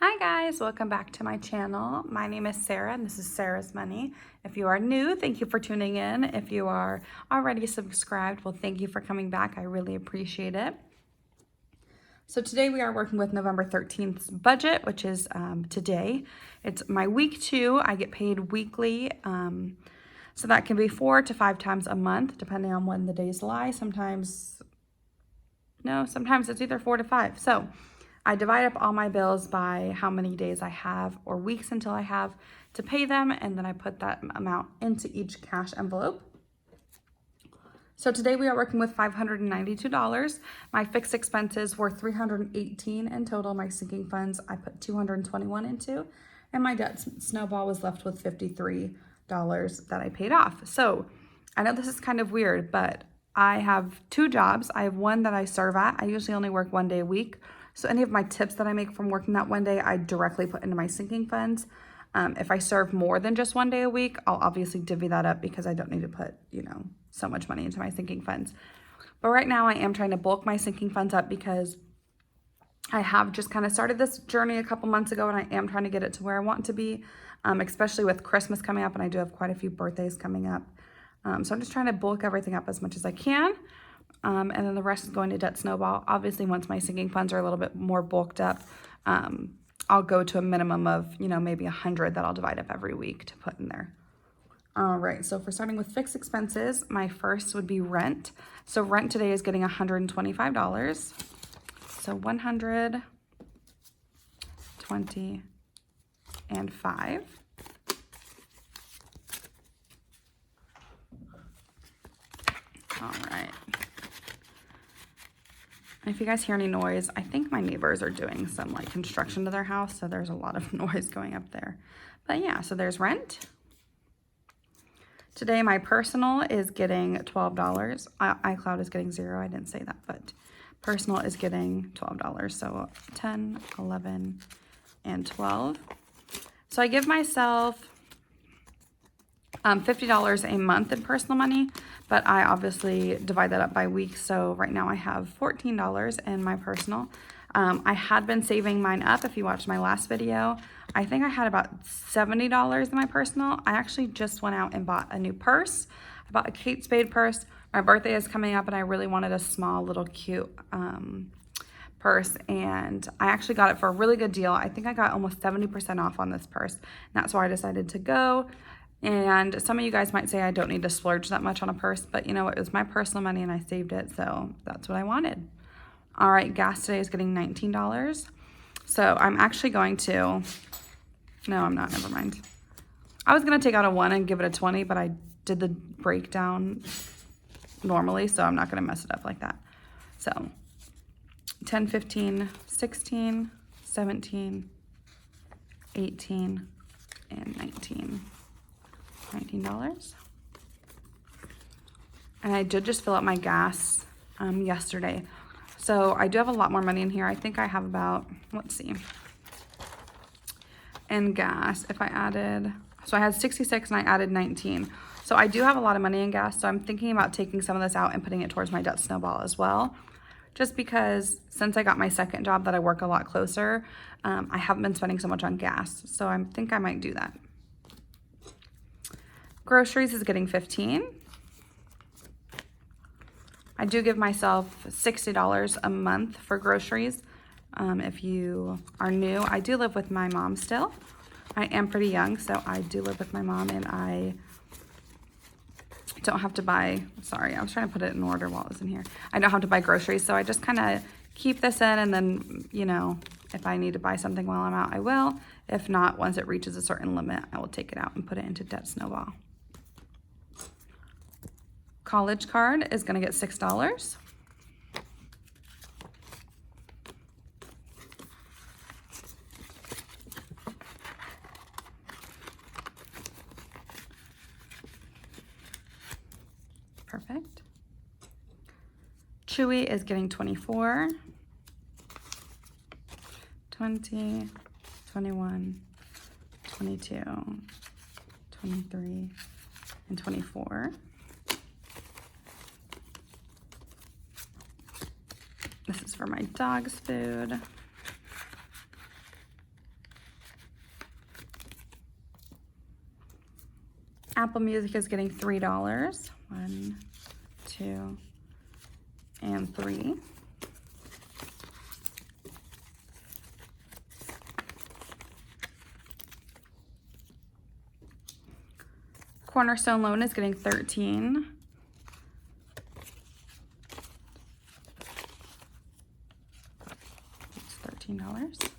Hi guys, welcome back to my channel. My name is Sarah and this is Sarah's Money. If you are new, thank you for tuning in. If you are already subscribed, well, thank you for coming back. I really appreciate it. So today we are working with November 13th's budget, which is today. It's my week 2. I get paid weekly. So that can be 4 to 5 times a month, depending on when the days lie. Sometimes it's either 4 to 5. So I divide up all my bills by how many days I have or weeks until I have to pay them, and then I put that amount into each cash envelope. So today we are working with $592. My fixed expenses were $318 in total. My sinking funds I put $221 into, and my debt snowball was left with $53 that I paid off. So I know this is kind of weird, but I have 2 jobs. I have one that I serve at. I usually only work 1 day a week. So any of my tips that I make from working that 1 day, I directly put into my sinking funds. If I serve more than just 1 day a week, I'll obviously divvy that up because I don't need to put, so much money into my sinking funds. But right now I am trying to bulk my sinking funds up because I have just kind of started this journey a couple months ago, and I am trying to get it to where I want to be, especially with Christmas coming up, and I do have quite a few birthdays coming up. So I'm just trying to bulk everything up as much as I can. And then the rest is going to debt snowball. Obviously, once my sinking funds are a little bit more bulked up, I'll go to a minimum of, maybe 100 that I'll divide up every week to put in there. All right, so for starting with fixed expenses, my first would be rent. So rent today is getting $125. So 120 and 5. All right. And if you guys hear any noise, I think my neighbors are doing some construction to their house, so there's a lot of noise going up there. But yeah, so there's rent. Today my personal is getting $12. iCloud is getting 0. I didn't say that, but personal is getting $12. So 10, 11, and 12. So I give myself $50 a month in personal money, but I obviously divide that up by week. So right now I have $14 in my personal. I had been saving mine up. If you watched my last video, I think I had about $70 in my personal. I actually just went out and bought a new purse. I bought a Kate Spade purse. My birthday is coming up and I really wanted a small little cute purse, and I actually got it for a really good deal. I think I got almost 70% off on this purse, and that's why I decided to go. And some of you guys might say I don't need to splurge that much on a purse, but it was my personal money and I saved it, so that's what I wanted. All right, gas today is getting $19. So I'm actually going to, no, I'm not, never mind. I was gonna take out a 1 and give it a 20, but I did the breakdown normally, so I'm not gonna mess it up like that. So 10, 15, 16, 17, 18, and 19. $19. And I did just fill up my gas yesterday. So I do have a lot more money in here. I think I have about, let's see. In gas, if I added, so I had 66 and I added 19. So I do have a lot of money in gas. So I'm thinking about taking some of this out and putting it towards my debt snowball as well. Just because since I got my second job that I work a lot closer, I haven't been spending so much on gas. So I think I might do that. Groceries is getting $15. I do give myself $60 a month for groceries. If you are new, I do live with my mom still. I am pretty young, so I do live with my mom, and I don't have to buy, sorry, I was trying to put it in order while it was in here. I don't have to buy groceries, so I just kind of keep this in, and then, if I need to buy something while I'm out, I will. If not, once it reaches a certain limit, I will take it out and put it into debt snowball. College card is going to get $6. Perfect. Chewy is getting $24. 20, 21, 22, 23, and 24. This is for my dog's food. Apple Music is getting $3. 1, 2, and 3. Cornerstone Loan is getting 13. It's $13.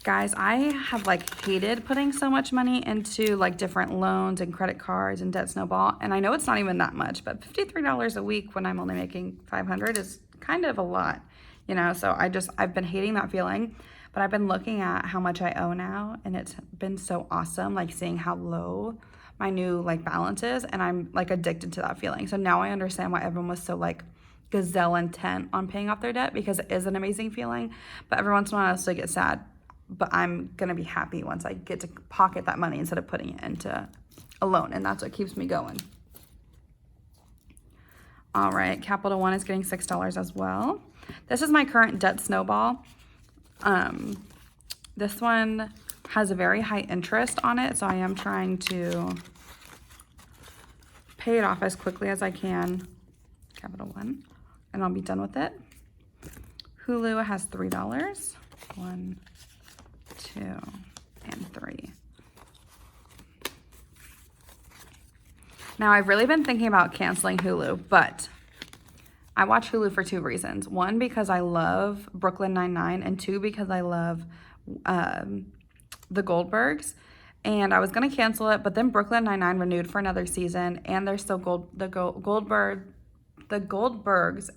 Guys, I have like hated putting so much money into like different loans and credit cards and debt snowball. And I know it's not even that much, but $53 a week when I'm only making $500 is kind of a lot, you know? So I've been hating that feeling, but I've been looking at how much I owe now, and it's been so awesome, like seeing how low my new like balance is, and I'm like addicted to that feeling. So now I understand why everyone was so like gazelle intent on paying off their debt, because it is an amazing feeling. But every once in a while I still get sad. But I'm going to be happy once I get to pocket that money instead of putting it into a loan. And that's what keeps me going. All right. Capital One is getting $6 as well. This is my current debt snowball. This one has a very high interest on it. So I am trying to pay it off as quickly as I can. Capital One. And I'll be done with it. Hulu has $3. 1, 2, and 3. Now, I've really been thinking about canceling Hulu, but I watch Hulu for 2 reasons. 1, because I love Brooklyn Nine-Nine, and 2, because I love the Goldbergs. And I was going to cancel it, but then Brooklyn Nine-Nine renewed for another season, and there's still the Goldbergs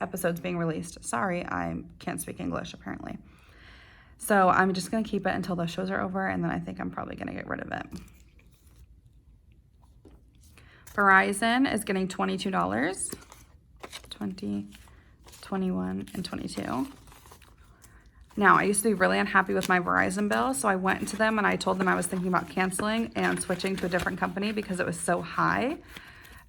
episodes being released. Sorry, I can't speak English, apparently. So I'm just going to keep it until those shows are over, and then I think I'm probably going to get rid of it. Verizon is getting $22. 20, 21, and 22. Now, I used to be really unhappy with my Verizon bill, so I went to them and I told them I was thinking about canceling and switching to a different company because it was so high.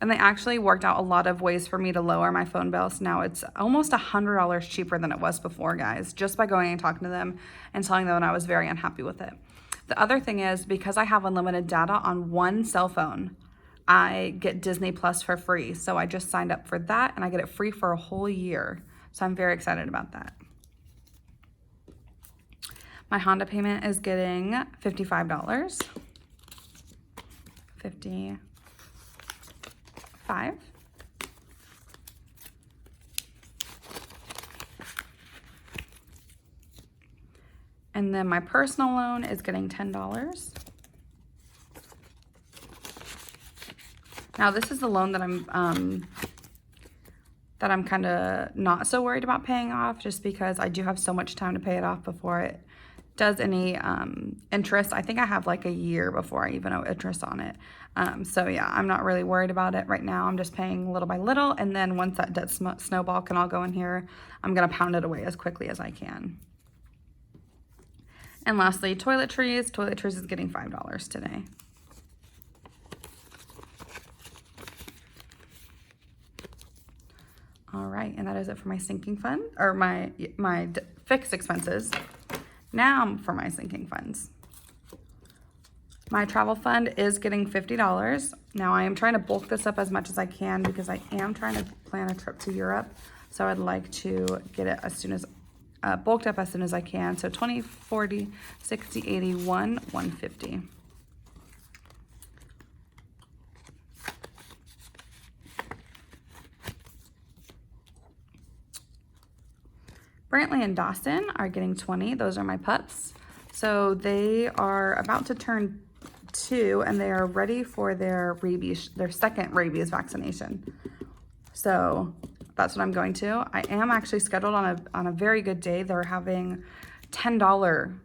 And they actually worked out a lot of ways for me to lower my phone bill. So now it's almost $100 cheaper than it was before, guys, just by going and talking to them and telling them I was very unhappy with it. The other thing is, because I have unlimited data on one cell phone, I get Disney Plus for free. So I just signed up for that, and I get it free for a whole year. So I'm very excited about that. My Honda payment is getting $55. 55. And then my personal loan is getting $10. Now this is the loan that I'm kind of not so worried about paying off, just because I do have so much time to pay it off before it does any interest. I think I have like a year before I even owe interest on it. So yeah, I'm not really worried about it right now. I'm just paying little by little, and then once that debt snowball can all go in here, I'm gonna pound it away as quickly as I can. And lastly, toiletries. Toiletries is getting $5 today. All right, and that is it for my sinking fund, or my fixed expenses. Now for my sinking funds. My travel fund is getting $50. Now I am trying to bulk this up as much as I can because I am trying to plan a trip to Europe. So I'd like to get it as soon as, bulked up as soon as I can. So 20, 40, 60, 80, 150. Brantley and Dawson are getting 20. Those are my pups. So they are about to turn 2, and they are ready for their second rabies vaccination. So that's what I'm going to. I am actually scheduled on a very good day. They're having $10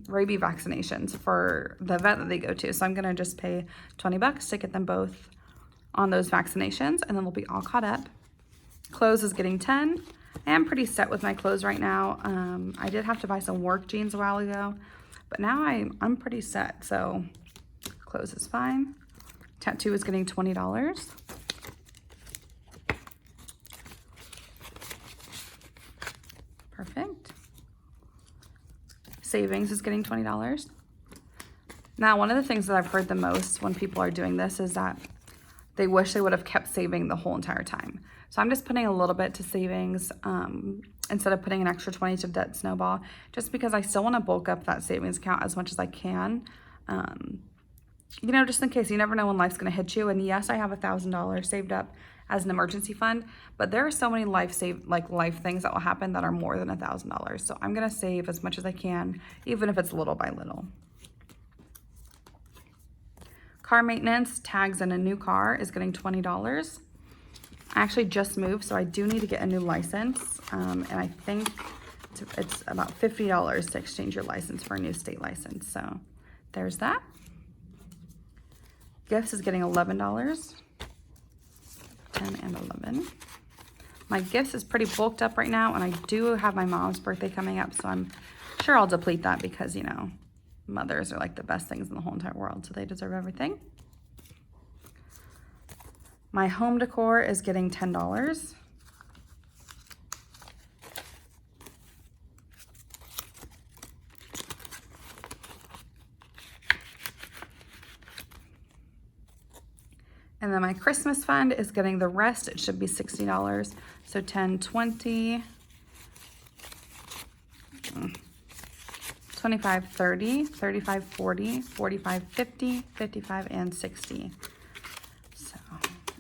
rabies vaccinations for the vet that they go to. So I'm gonna just pay $20 to get them both on those vaccinations, and then we'll be all caught up. Clothes is getting 10. I am pretty set with my clothes right now. I did have to buy some work jeans a while ago, but now I'm pretty set, so clothes is fine. Tattoo is getting $20. Perfect. Savings is getting $20. Now, one of the things that I've heard the most when people are doing this is that they wish they would have kept saving the whole entire time. So I'm just putting a little bit to savings instead of putting an extra 20 to debt snowball, just because I still want to bulk up that savings account as much as I can. You know, just in case, you never know when life's going to hit you. And yes, I have $1,000 saved up as an emergency fund, but there are so many life things that will happen that are more than $1,000. So I'm going to save as much as I can, even if it's little by little. Car maintenance, tags, and a new car is getting $20. I actually just moved, so I do need to get a new license. And I think it's about $50 to exchange your license for a new state license. So there's that. Gifts is getting $11. 10 and 11. My gifts is pretty bulked up right now, and I do have my mom's birthday coming up, so I'm sure I'll deplete that because, you know, mothers are like the best things in the whole entire world, so they deserve everything. My home decor is getting $10. And then my Christmas fund is getting the rest. It should be $60. So 10, 20, 25, 30, 35, 40, 45, 50, 55, and 60. So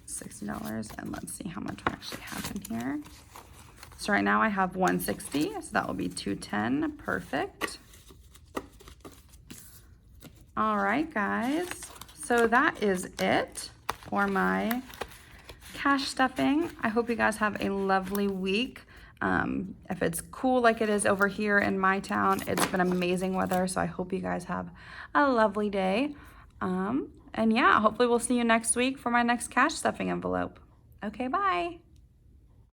$60, and let's see how much we actually have in here. So right now I have 160, so that will be 210, perfect. All right, guys, so that is it for my cash stuffing. I hope you guys have a lovely week. If it's cool like it is over here in my town, it's been amazing weather, so I hope you guys have a lovely day. And yeah, hopefully we'll see you next week for my next cash stuffing envelope. Okay, bye.